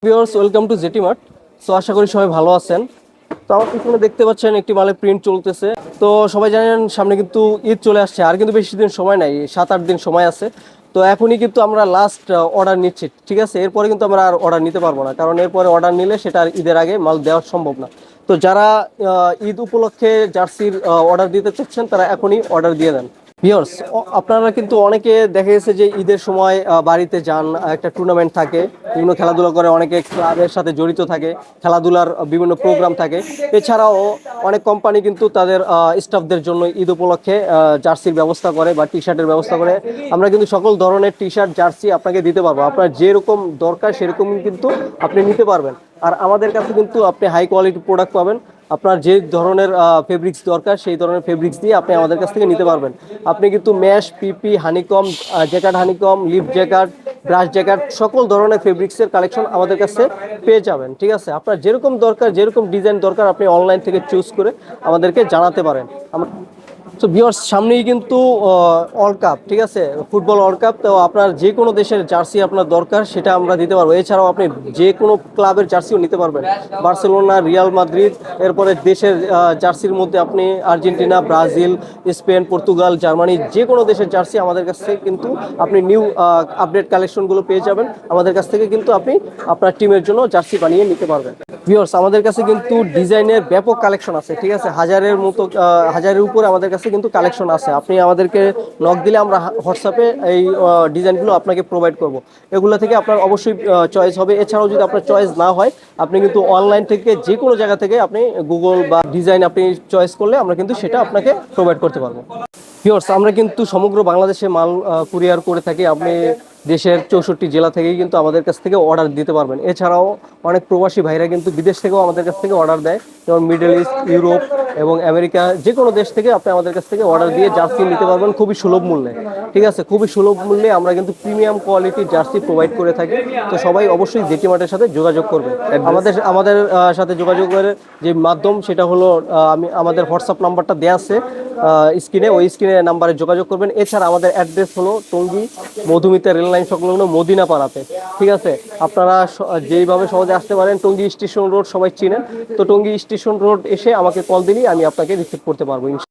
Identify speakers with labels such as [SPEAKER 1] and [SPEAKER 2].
[SPEAKER 1] Viewers, welcome to JT Mart. So আশা করি সবাই ভালো আছেন। তো আমার পিছনে দেখতে পাচ্ছেন একটি মালের প্রিন্ট চলতেছে। তো সবাই জানেন সামনে কিন্তু ঈদ চলে আসছে, আর কিন্তু বেশি দিন সময় নাই, 7-8 দিন সময় আছে। তো এখনই কিন্তু আমরা লাস্ট অর্ডার নিচ্ছি, ঠিক আছে? এরপরে কিন্তু আমরা আর অর্ডার নিতে পারবো না, কারণ এরপরে অর্ডার নিলে সেটা আর ঈদের আগে মাল দেওয়া সম্ভব না। তো যারা ঈদ উপলক্ষে জার্সির অর্ডার দিতে চাচ্ছেন তারা এখনই অর্ডার দিয়ে দেন। ভিউয়ার্স, আপনারা কিন্তু অনেকে দেখা গেছে যে ঈদের সময় বাড়িতে যান, একটা টুর্নামেন্ট থাকে, বিভিন্ন খেলাধুলা করে, অনেকে ক্লাবের সাথে জড়িত থাকে, খেলাধুলার বিভিন্ন প্রোগ্রাম থাকে। এছাড়াও অনেক কোম্পানি কিন্তু তাদের স্টাফদের জন্য ঈদ উপলক্ষে জার্সির ব্যবস্থা করে বা টি শার্টের ব্যবস্থা করে। আমরা কিন্তু সকল ধরনের টি শার্ট জার্সি আপনাকে দিতে পারবো, আপনার যেরকম দরকার সেরকমই কিন্তু আপনি নিতে পারবেন। আর আমাদের কাছে কিন্তু আপনি হাই কোয়ালিটি প্রোডাক্ট পাবেন। আপনার যে ধরনের ফেব্রিক্স দরকার সেই ধরনের ফেব্রিক্স দিয়ে আপনি আমাদের কাছ থেকে নিতে পারবেন। আপনি কিন্তু mesh, PP, honeycomb, jacket honeycomb, lip jacket, brush jacket, সকল ধরনের ফেব্রিক্সের কালেকশন আমাদের কাছে পেয়ে যাবেন, ঠিক আছে? আপনার যেরকম দরকার, যেরকম ডিজাইন দরকার, আপনি অনলাইন থেকে চুজ করে আমাদেরকে জানাতে পারেন। আমরা তো ভিউয়ার্স, সামনেই কিন্তু ওয়ার্ল্ড কাপ, ঠিক আছে? Football world cup. তো আপনার যে কোনো দেশের জার্সি আপনার দরকার সেটা আমরা দিতে পারবো। এছাড়াও আপনি যে কোনো ক্লাবের জার্সিও নিতে পারবেন, বার্সেলোনা, রিয়াল মাদ্রিদ। এরপরে দেশের জার্সির মধ্যে আপনি Argentina, Brazil, Spain, Portugal, Germany, যে কোনো দেশের জার্সি আমাদের কাছ থেকে কিন্তু আপনি নিউ আপডেট কালেকশনগুলো পেয়ে যাবেন। আমাদের কাছ থেকে কিন্তু আপনি আপনার টিমের জন্য জার্সি বানিয়ে নিতে পারবেন। ভিউয়ার্স, আমাদের কাছে কিন্তু ডিজাইনের ব্যাপক কালেকশন আছে, ঠিক আছে? হাজারের উপরে আমাদের কাছে কিন্তু কালেকশন আছে। আপনি আমাদেরকে নক দিলে আমরা হোয়াটসঅ্যাপে এই ডিজাইনগুলো আপনাকে প্রোভাইড করব। এগুলো থেকে আপনার অবশ্যই চয়েস হবে। এছাড়াও যদি আপনার চয়েস না হয়, আপনি কিন্তু অনলাইন থেকে যে কোনো জায়গা থেকে আপনি গুগল বা ডিজাইন আপনি চয়েস করলে আমরা কিন্তু সেটা আপনাকে প্রোভাইড করতে পারবো। ভিউয়ার্স, আমরা কিন্তু সমগ্র বাংলাদেশে মাল কুরিয়ার করে থাকি। আপনি দেশের 64 জেলা থেকেই কিন্তু আমাদের কাছ থেকে অর্ডার দিতে পারবেন। এছাড়াও অনেক প্রবাসী ভাইরা কিন্তু বিদেশ থেকেও আমাদের কাছ থেকে অর্ডার দেয়, যেমন মিডল ইস্ট, ইউরোপ এবং আমেরিকা, যে কোনো দেশ থেকে আপনি আমাদের কাছ থেকে অর্ডার দিয়ে জার্সি নিতে পারবেন খুবই সুলভ মূল্যে, ঠিক আছে? খুবই সুলভ মূল্যে আমরা কিন্তু প্রিমিয়াম কোয়ালিটির জার্সি প্রোভাইড করে থাকি। তো সবাই অবশ্যই জেটি মার্টের সাথে যোগাযোগ করবে। আমাদের আমাদের সাথে যোগাযোগের যে মাধ্যম সেটা হলো, আমাদের হোয়াটসঅ্যাপ নাম্বারটা দেওয়া আছে স্ক্রিনে, ওই স্ক্রিনে নাম্বারে যোগাযোগ করবেন। এছাড়া আমাদের অ্যাড্রেস হলো টঙ্গী মধুমিতা রেল লাইন সংলগ্ন মদিনাপাড়াতে, ঠিক আছে? আপনারা যেইভাবে সহজে আসতে পারেন, টঙ্গী স্টেশন রোড সবাই চিনেন। তো টঙ্গী স্টেশন রোড এসে আমাকে কল দিলেই আমি আপনাকে রিসিভ করতে পারবো।